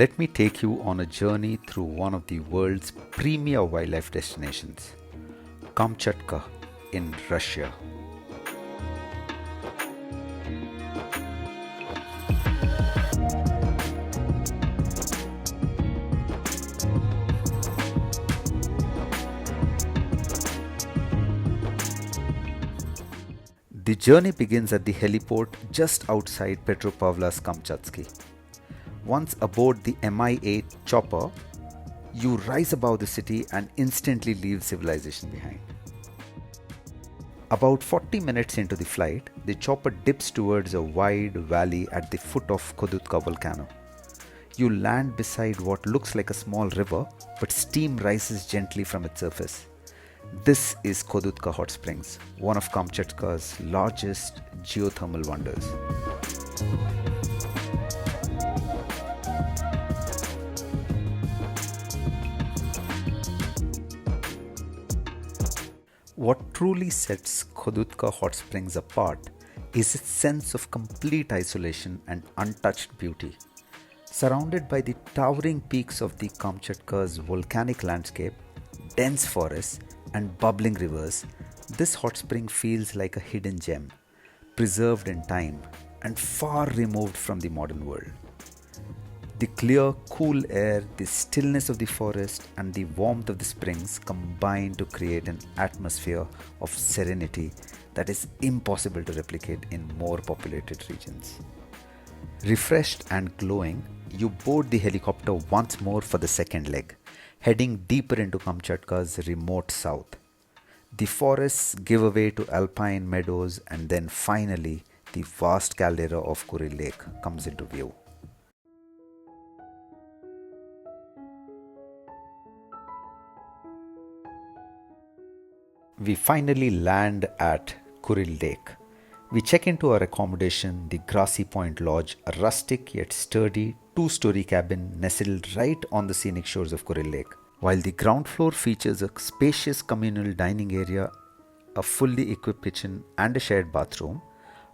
Let me take you on a journey through one of the world's premier wildlife destinations, Kamchatka in Russia. The journey begins at the heliport just outside Petropavlovsk Kamchatsky. Once aboard the Mi-8 chopper, you rise above the city and instantly leave civilization behind. About 40 minutes into the flight, the chopper dips towards a wide valley at the foot of Kodutka volcano. You land beside what looks like a small river, but steam rises gently from its surface. This is Kodutka Hot Springs, one of Kamchatka's largest geothermal wonders. What truly sets Kodutka Hot Springs apart is its sense of complete isolation and untouched beauty. Surrounded by the towering peaks of the Kamchatka's volcanic landscape, dense forests, and bubbling rivers, this hot spring feels like a hidden gem, preserved in time and far removed from the modern world. The clear, cool air, the stillness of the forest, and the warmth of the springs combine to create an atmosphere of serenity that is impossible to replicate in more populated regions. Refreshed and glowing, you board the helicopter once more for the second leg, heading deeper into Kamchatka's remote south. The forests give way to alpine meadows, and then finally the vast caldera of Kuril Lake comes into view. We finally land at Kuril Lake. We check into our accommodation, the Grassy Point Lodge, a rustic yet sturdy two-story cabin nestled right on the scenic shores of Kuril Lake. While the ground floor features a spacious communal dining area, a fully equipped kitchen and a shared bathroom,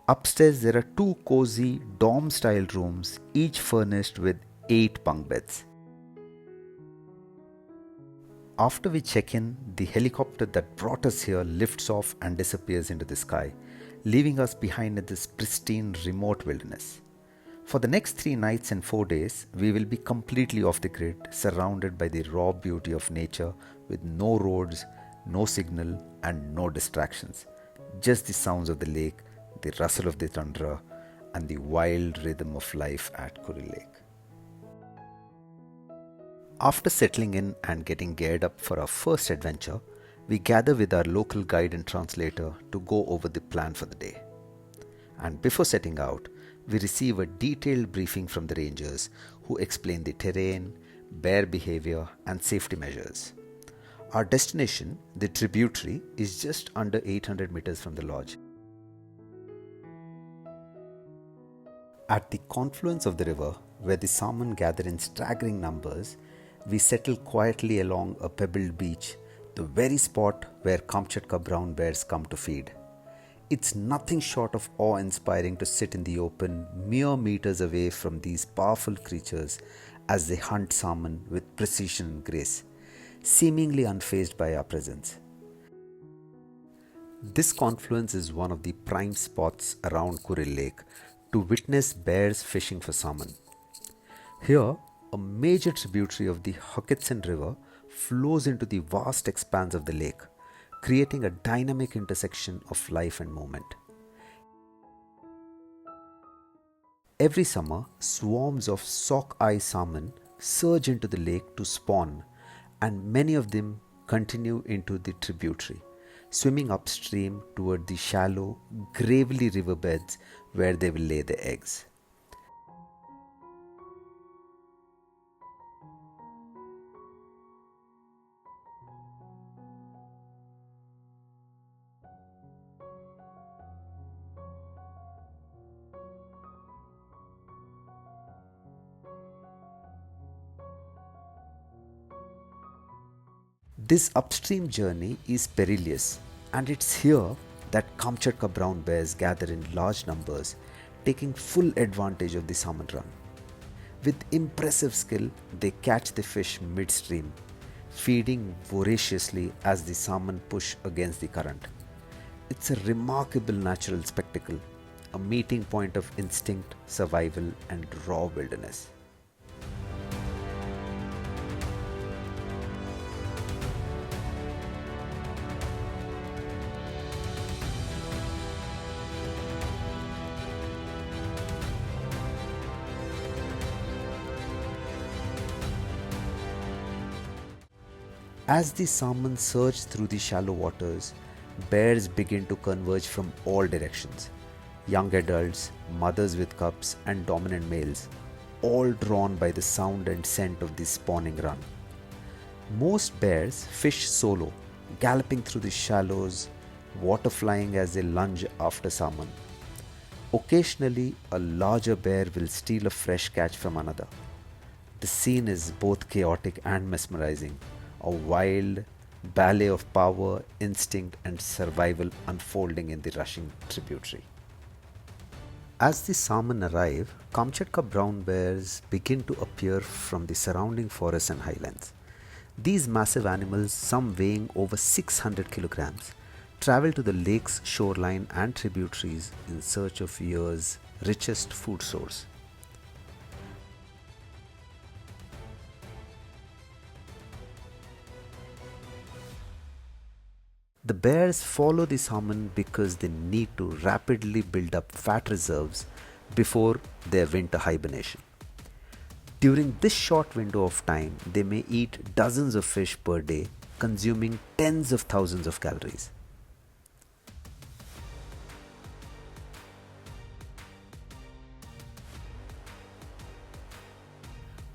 upstairs there are two cozy dorm-style rooms, each furnished with 8 bunk beds. After we check in, the helicopter that brought us here lifts off and disappears into the sky, leaving us behind in this pristine remote wilderness. For the next 3 nights and 4 days, we will be completely off the grid, surrounded by the raw beauty of nature with no roads, no signal, and no distractions. Just the sounds of the lake, the rustle of the tundra, and the wild rhythm of life at Kuril Lake. After settling in and getting geared up for our first adventure, we gather with our local guide and translator to go over the plan for the day. And before setting out, we receive a detailed briefing from the rangers who explain the terrain, bear behavior, and safety measures. Our destination, the tributary, is just under 800 meters from the lodge. At the confluence of the river, where the salmon gather in staggering numbers, we settle quietly along a pebbled beach, the very spot where Kamchatka brown bears come to feed. It's nothing short of awe-inspiring to sit in the open, mere meters away from these powerful creatures as they hunt salmon with precision and grace, seemingly unfazed by our presence. This confluence is one of the prime spots around Kuril Lake to witness bears fishing for salmon. Here, a major tributary of the Hakitsan River flows into the vast expanse of the lake, creating a dynamic intersection of life and movement. Every summer, swarms of sockeye salmon surge into the lake to spawn, and many of them continue into the tributary, swimming upstream toward the shallow, gravelly riverbeds where they will lay their eggs. This upstream journey is perilous, and it's here that Kamchatka brown bears gather in large numbers, taking full advantage of the salmon run. With impressive skill, they catch the fish midstream, feeding voraciously as the salmon push against the current. It's a remarkable natural spectacle, a meeting point of instinct, survival, and raw wilderness. As the salmon surge through the shallow waters, bears begin to converge from all directions. Young adults, mothers with cubs, and dominant males, all drawn by the sound and scent of the spawning run. Most bears fish solo, galloping through the shallows, water flying as they lunge after salmon. Occasionally, a larger bear will steal a fresh catch from another. The scene is both chaotic and mesmerizing, a wild ballet of power, instinct, and survival unfolding in the rushing tributary. As the salmon arrive, Kamchatka brown bears begin to appear from the surrounding forests and highlands. These massive animals, some weighing over 600 kilograms, travel to the lake's shoreline and tributaries in search of year's richest food source. The bears follow the salmon because they need to rapidly build up fat reserves before their winter hibernation. During this short window of time, they may eat dozens of fish per day, consuming tens of thousands of calories.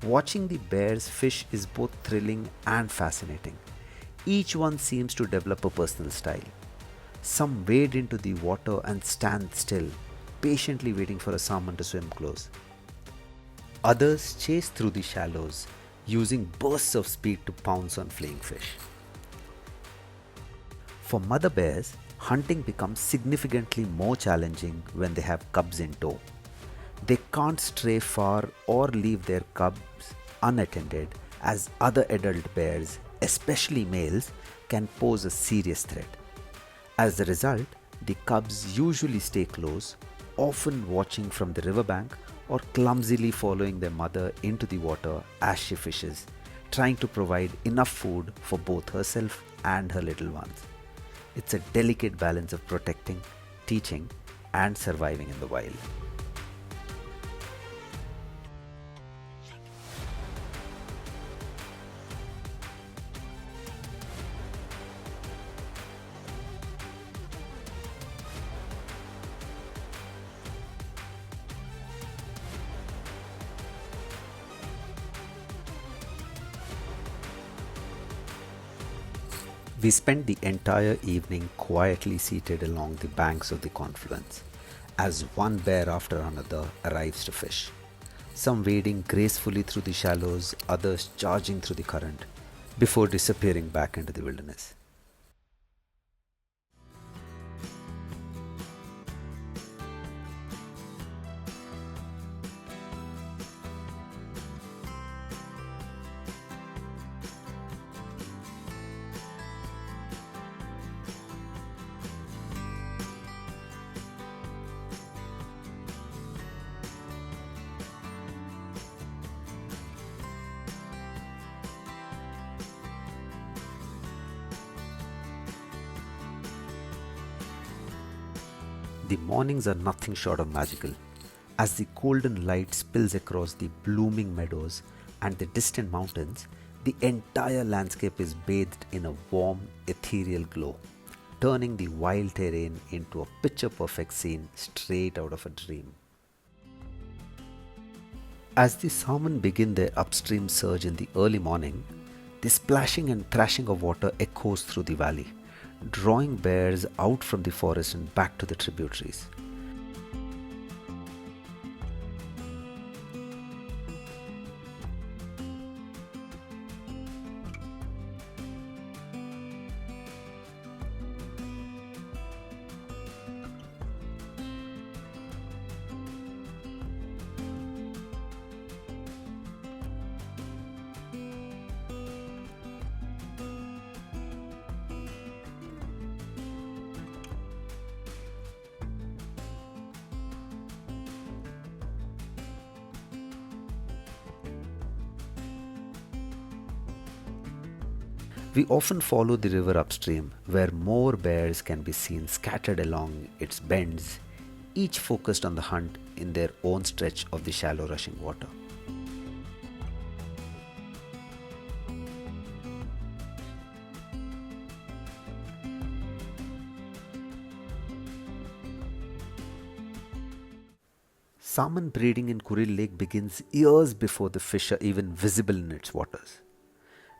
Watching the bears fish is both thrilling and fascinating. Each one seems to develop a personal style. Some wade into the water and stand still, patiently waiting for a salmon to swim close. Others chase through the shallows, using bursts of speed to pounce on fleeing fish. For mother bears, hunting becomes significantly more challenging when they have cubs in tow. They can't stray far or leave their cubs unattended, as other adult bears, especially males, can pose a serious threat. As a result, the cubs usually stay close, often watching from the riverbank or clumsily following their mother into the water as she fishes, trying to provide enough food for both herself and her little ones. It's a delicate balance of protecting, teaching, and surviving in the wild. We spent the entire evening quietly seated along the banks of the confluence, as one bear after another arrives to fish. Some wading gracefully through the shallows, others charging through the current, before disappearing back into the wilderness. The mornings are nothing short of magical. As the golden light spills across the blooming meadows and the distant mountains, the entire landscape is bathed in a warm, ethereal glow, turning the wild terrain into a picture perfect scene straight out of a dream. As the salmon begin their upstream surge in the early morning, the splashing and thrashing of water echoes through the valley, drawing bears out from the forest and back to the tributaries. We often follow the river upstream, where more bears can be seen scattered along its bends, each focused on the hunt in their own stretch of the shallow rushing water. Salmon breeding in Kuril Lake begins years before the fish are even visible in its waters.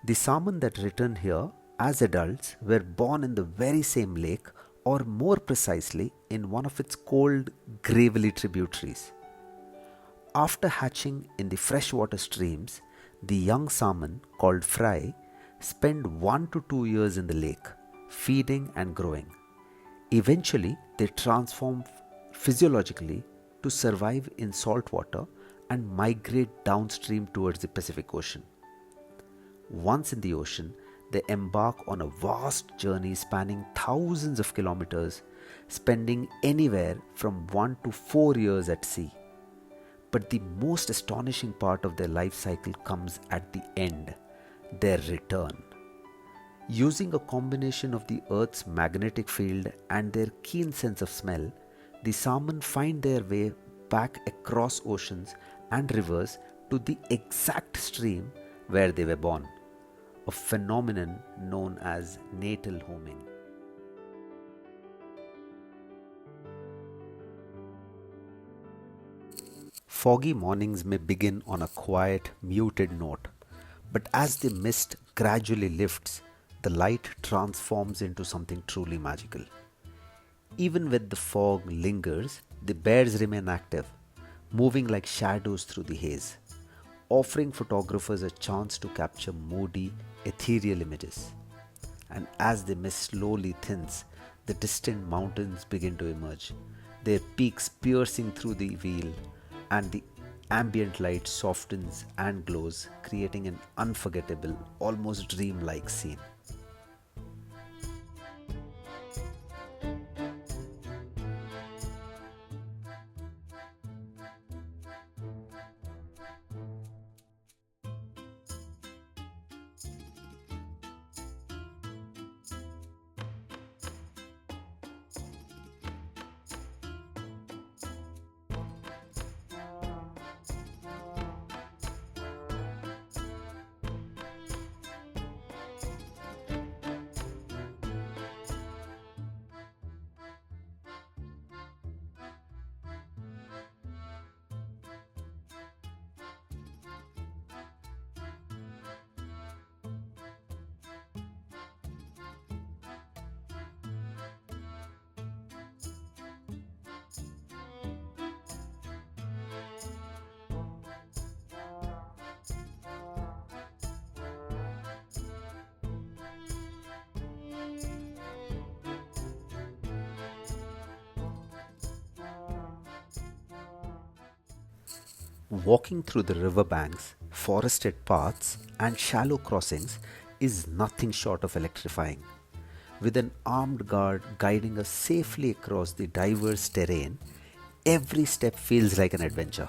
The salmon that return here as adults were born in the very same lake, or more precisely, in one of its cold, gravelly tributaries. After hatching in the freshwater streams, the young salmon, called fry, spend 1 to 2 years in the lake, feeding and growing. Eventually, they transform physiologically to survive in salt water and migrate downstream towards the Pacific Ocean. Once in the ocean, they embark on a vast journey spanning thousands of kilometers, spending anywhere from 1 to 4 years at sea. But the most astonishing part of their life cycle comes at the end, their return. Using a combination of the Earth's magnetic field and their keen sense of smell, the salmon find their way back across oceans and rivers to the exact stream where they were born, a phenomenon known as natal homing. Foggy mornings may begin on a quiet, muted note, but as the mist gradually lifts, the light transforms into something truly magical. Even when the fog lingers, the bears remain active, moving like shadows through the haze, offering photographers a chance to capture moody, ethereal images. And as the mist slowly thins, the distant mountains begin to emerge, their peaks piercing through the veil, and the ambient light softens and glows, creating an unforgettable, almost dreamlike scene. Walking through the riverbanks, forested paths, and shallow crossings is nothing short of electrifying. With an armed guard guiding us safely across the diverse terrain, every step feels like an adventure.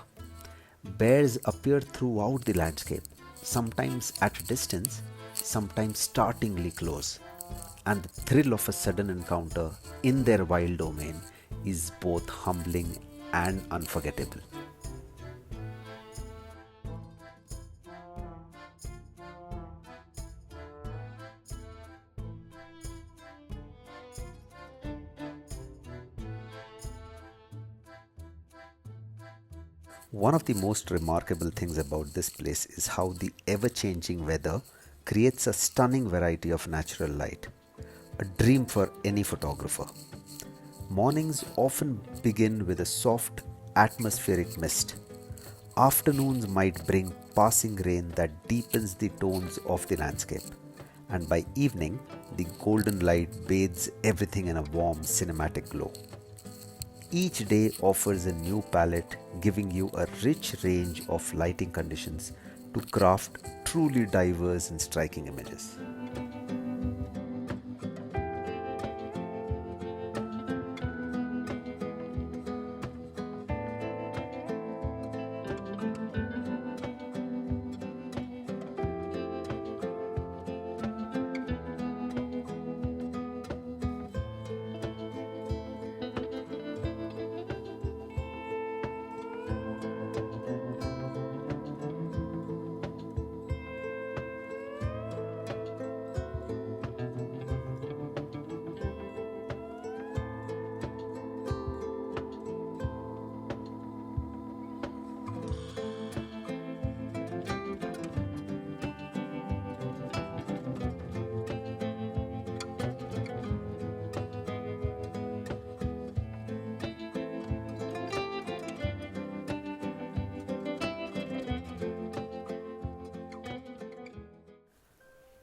Bears appear throughout the landscape, sometimes at a distance, sometimes startlingly close, and the thrill of a sudden encounter in their wild domain is both humbling and unforgettable. One of the most remarkable things about this place is how the ever changing weather creates a stunning variety of natural light, a dream for any photographer. Mornings often begin with a soft atmospheric mist. Afternoons might bring passing rain that deepens the tones of the landscape, and by evening, the golden light bathes everything in a warm cinematic glow. Each day offers a new palette, giving you a rich range of lighting conditions to craft truly diverse and striking images.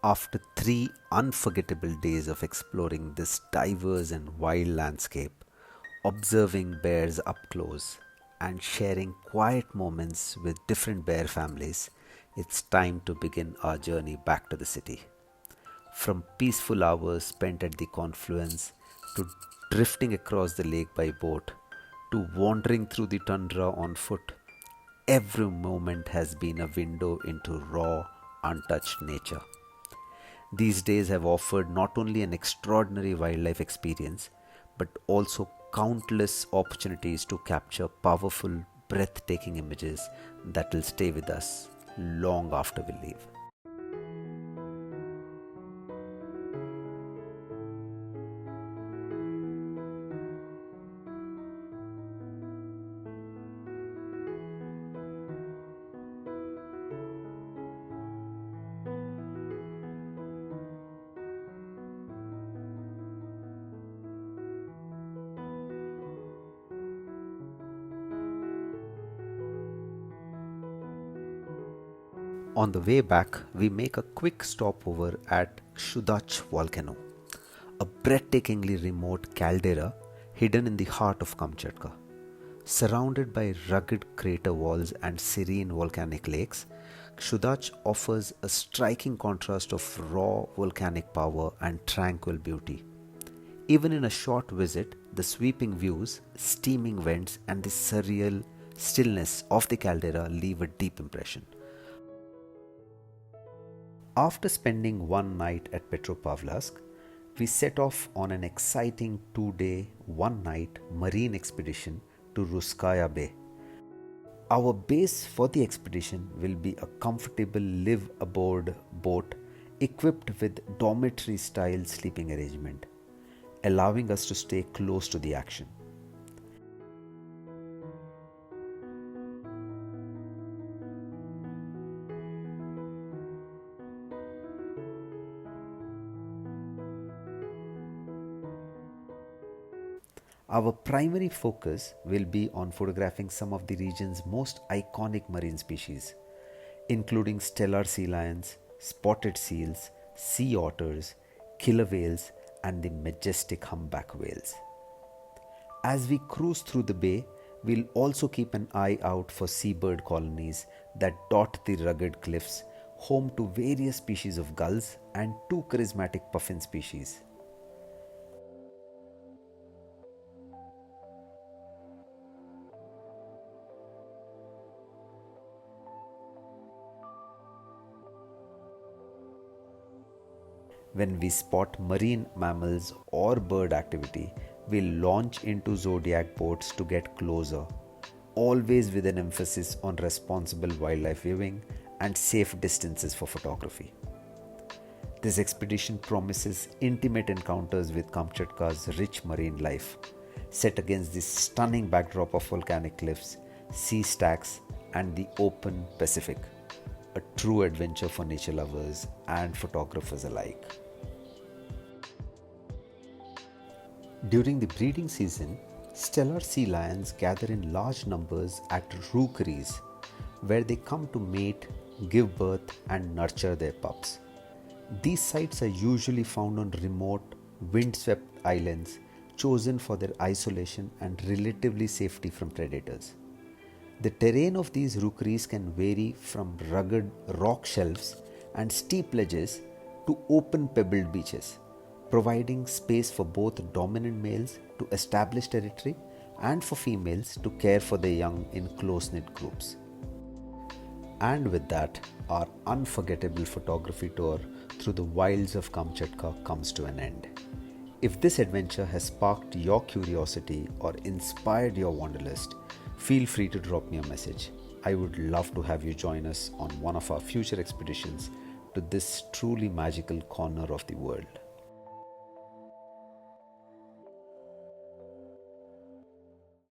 After 3 unforgettable days of exploring this diverse and wild landscape, observing bears up close, and sharing quiet moments with different bear families, it's time to begin our journey back to the city. From peaceful hours spent at the confluence, to drifting across the lake by boat, to wandering through the tundra on foot, every moment has been a window into raw, untouched nature. These days have offered not only an extraordinary wildlife experience, but also countless opportunities to capture powerful, breathtaking images that will stay with us long after we leave. On the way back, we make a quick stopover at Shudach volcano, a breathtakingly remote caldera hidden in the heart of Kamchatka. Surrounded by rugged crater walls and serene volcanic lakes, Shudach offers a striking contrast of raw volcanic power and tranquil beauty. Even in a short visit, the sweeping views, steaming vents, and the surreal stillness of the caldera leave a deep impression. After spending one night at Petropavlovsk, we set off on an exciting 2 day, 1 night marine expedition to Ruskaya Bay. Our base for the expedition will be a comfortable live aboard boat equipped with dormitory style sleeping arrangement, allowing us to stay close to the action. Our primary focus will be on photographing some of the region's most iconic marine species, including stellar sea lions, spotted seals, sea otters, killer whales, and the majestic humpback whales. As we cruise through the bay, we'll also keep an eye out for seabird colonies that dot the rugged cliffs, home to various species of gulls and two charismatic puffin species. When we spot marine mammals or bird activity, we'll launch into zodiac boats to get closer, always with an emphasis on responsible wildlife viewing and safe distances for photography. This expedition promises intimate encounters with Kamchatka's rich marine life, set against the stunning backdrop of volcanic cliffs, sea stacks, and the open Pacific. A true adventure for nature lovers and photographers alike. During the breeding season, stellar sea lions gather in large numbers at rookeries, where they come to mate, give birth, and nurture their pups. These sites are usually found on remote, windswept islands chosen for their isolation and relatively safety from predators. The terrain of these rookeries can vary from rugged rock shelves and steep ledges to open pebbled beaches, providing space for both dominant males to establish territory and for females to care for their young in close-knit groups. And with that, our unforgettable photography tour through the wilds of Kamchatka comes to an end. If this adventure has sparked your curiosity or inspired your wanderlust, feel free to drop me a message. I would love to have you join us on one of our future expeditions to this truly magical corner of the world.